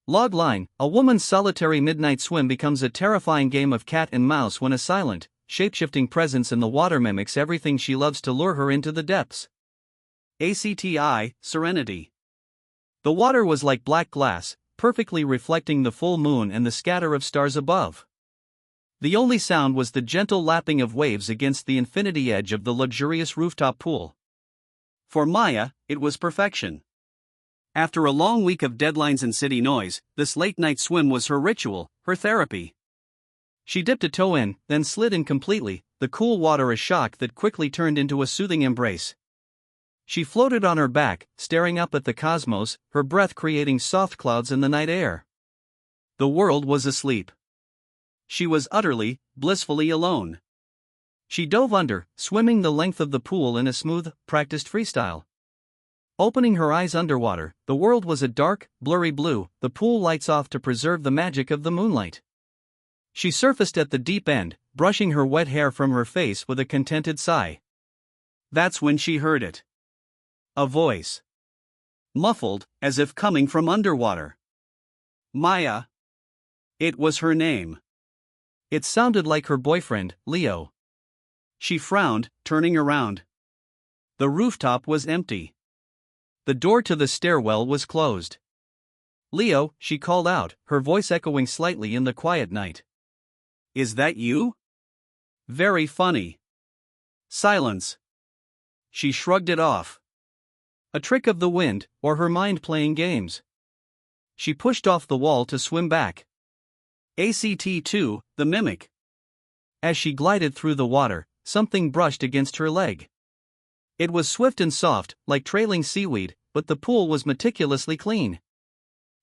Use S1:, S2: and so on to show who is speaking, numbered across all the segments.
S1: Logline: a woman's solitary midnight swim becomes a terrifying game of cat and mouse when a silent, shape-shifting presence in the water mimics everything she loves to lure her into the depths. ACTI, Serenity. The water was like black glass, perfectly reflecting the full moon and the scatter of stars above. The only sound was the gentle lapping of waves against the infinity edge of the luxurious rooftop pool. For Maya, it was perfection. After a long week of deadlines and city noise, this late-night swim was her ritual, her therapy. She dipped a toe in, then slid in completely, the cool water a shock that quickly turned into a soothing embrace. She floated on her back, staring up at the cosmos, her breath creating soft clouds in the night air. The world was asleep. She was utterly, blissfully alone. She dove under, swimming the length of the pool in a smooth, practiced freestyle. Opening her eyes underwater, the world was a dark, blurry blue, the pool lights off to preserve the magic of the moonlight. She surfaced at the deep end, brushing her wet hair from her face with a contented sigh. That's when she heard it. A voice. Muffled, as if coming from underwater. Maya. It was her name. It sounded like her boyfriend, Leo. She frowned, turning around. The rooftop was empty. The door to the stairwell was closed. Leo, she called out, her voice echoing slightly in the quiet night. Is that you? Very funny. Silence. She shrugged it off. A trick of the wind, or her mind playing games. She pushed off the wall to swim back. ACT2, the mimic. As she glided through the water, something brushed against her leg. It was swift and soft, like trailing seaweed, but the pool was meticulously clean.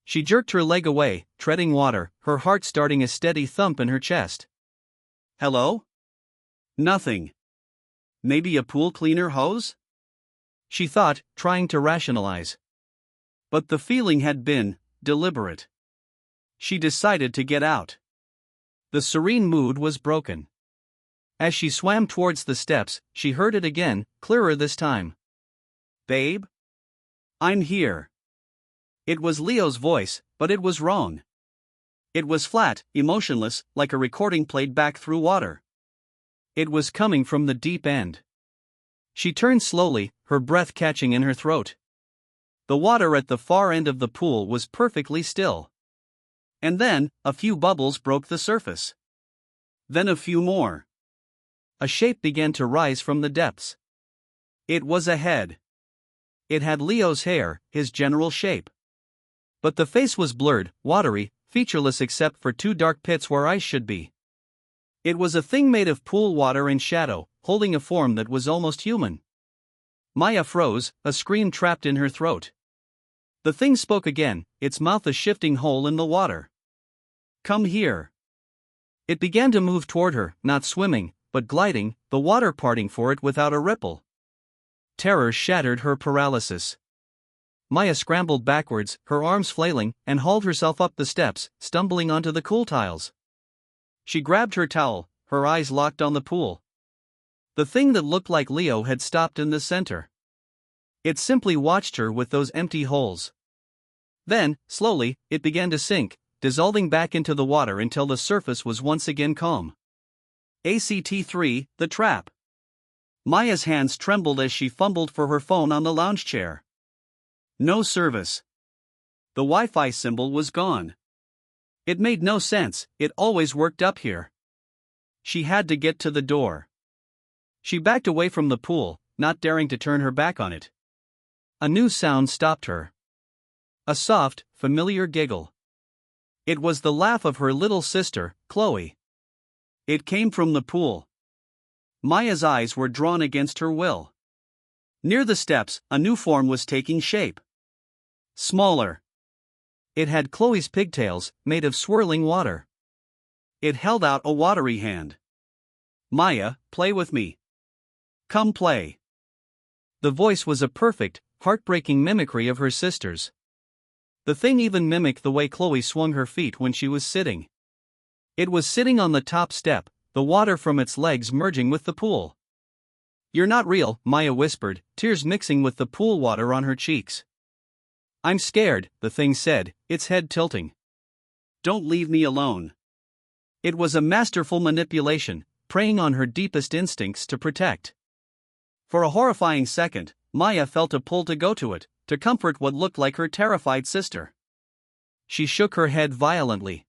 S1: She jerked her leg away, treading water, her heart starting a steady thump in her chest. Hello? Nothing. Maybe a pool cleaner hose? She thought, trying to rationalize. But the feeling had been deliberate. She decided to get out. The serene mood was broken. As she swam towards the steps, she heard it again, clearer this time. Babe? I'm here. It was Leo's voice, but it was wrong. It was flat, emotionless, like a recording played back through water. It was coming from the deep end. She turned slowly, her breath catching in her throat. The water at the far end of the pool was perfectly still. And then, a few bubbles broke the surface. Then a few more. A shape began to rise from the depths. It was a head. It had Leo's hair, his general shape. But the face was blurred, watery, featureless except for two dark pits where eyes should be. It was a thing made of pool water and shadow, holding a form that was almost human. Maya froze, a scream trapped in her throat. The thing spoke again, its mouth a shifting hole in the water. Come here. It began to move toward her, not swimming, but gliding, the water parting for it without a ripple. Terror shattered her paralysis. Maya scrambled backwards, her arms flailing, and hauled herself up the steps, stumbling onto the cool tiles. She grabbed her towel, her eyes locked on the pool. The thing that looked like Leo had stopped in the center. It simply watched her with those empty holes. Then, slowly, it began to sink, dissolving back into the water until the surface was once again calm. ACT3, the trap. Maya's hands trembled as she fumbled for her phone on the lounge chair. No service. The Wi-Fi symbol was gone. It made no sense, it always worked up here. She had to get to the door. She backed away from the pool, not daring to turn her back on it. A new sound stopped her. A soft, familiar giggle. It was the laugh of her little sister, Chloe. It came from the pool. Maya's eyes were drawn against her will. Near the steps, a new form was taking shape. Smaller. It had Chloe's pigtails, made of swirling water. It held out a watery hand. Maya, play with me. Come play. The voice was a perfect, heartbreaking mimicry of her sister's. The thing even mimicked the way Chloe swung her feet when she was sitting. It was sitting on the top step, the water from its legs merging with the pool. You're not real, Maya whispered, tears mixing with the pool water on her cheeks. I'm scared, the thing said, its head tilting. Don't leave me alone. It was a masterful manipulation, preying on her deepest instincts to protect. For a horrifying second, Maya felt a pull to go to it, to comfort what looked like her terrified sister. She shook her head violently.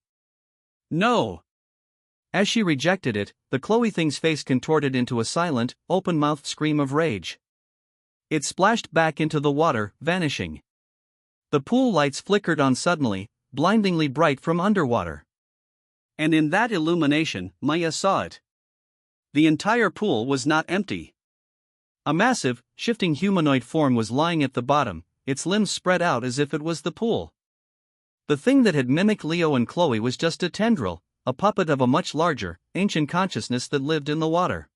S1: No! As she rejected it, the Chloe thing's face contorted into a silent, open-mouthed scream of rage. It splashed back into the water, vanishing. The pool lights flickered on suddenly, blindingly bright from underwater. And in that illumination, Maya saw it. The entire pool was not empty. A massive, shifting humanoid form was lying at the bottom, its limbs spread out as if it was the pool. The thing that had mimicked Leo and Chloe was just a tendril, a puppet of a much larger, ancient consciousness that lived in the water.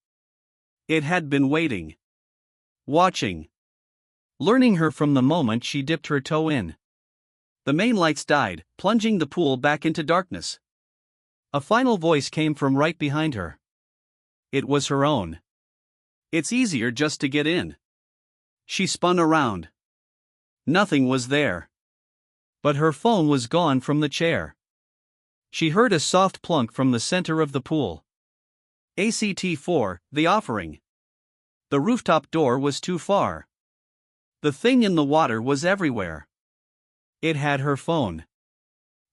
S1: It had been waiting. Watching. Learning her from the moment she dipped her toe in. The main lights died, plunging the pool back into darkness. A final voice came from right behind her. It was her own. It's easier just to get in. She spun around. Nothing was there. But her phone was gone from the chair. She heard a soft plunk from the center of the pool. ACT-4, the offering. The rooftop door was too far. The thing in the water was everywhere. It had her phone.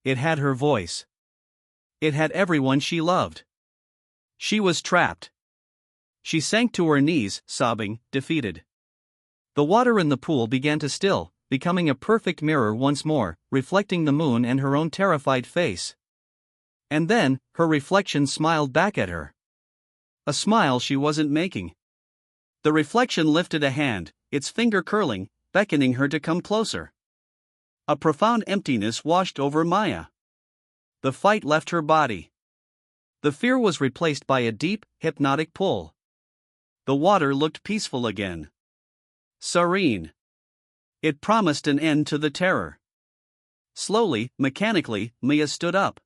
S1: It had her voice. It had everyone she loved. She was trapped. She sank to her knees, sobbing, defeated. The water in the pool began to still, becoming a perfect mirror once more, reflecting the moon and her own terrified face. And then, her reflection smiled back at her. A smile she wasn't making. The reflection lifted a hand, its finger curling, beckoning her to come closer. A profound emptiness washed over Maya. The fight left her body. The fear was replaced by a deep, hypnotic pull. The water looked peaceful again. Serene. It promised an end to the terror. Slowly, mechanically, Maya stood up.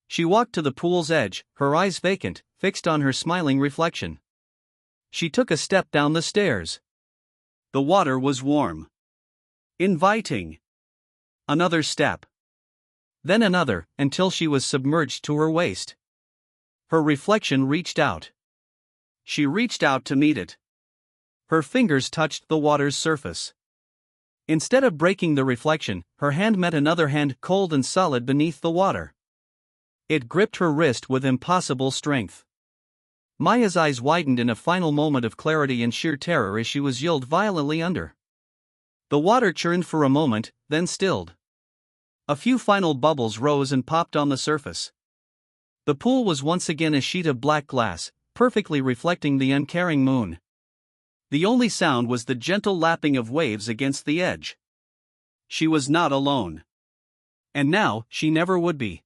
S1: She walked to the pool's edge, her eyes vacant, fixed on her smiling reflection. She took a step down the stairs. The water was warm. Inviting. Another step. Then another, until she was submerged to her waist. Her reflection reached out. She reached out to meet it. Her fingers touched the water's surface. Instead of breaking the reflection, her hand met another hand cold and solid beneath the water. It gripped her wrist with impossible strength. Maya's eyes widened in a final moment of clarity and sheer terror as she was yelled violently under. The water churned for a moment, then stilled. A few final bubbles rose and popped on the surface. The pool was once again a sheet of black glass, perfectly reflecting the uncaring moon. The only sound was the gentle lapping of waves against the edge. She was not alone. And now, she never would be.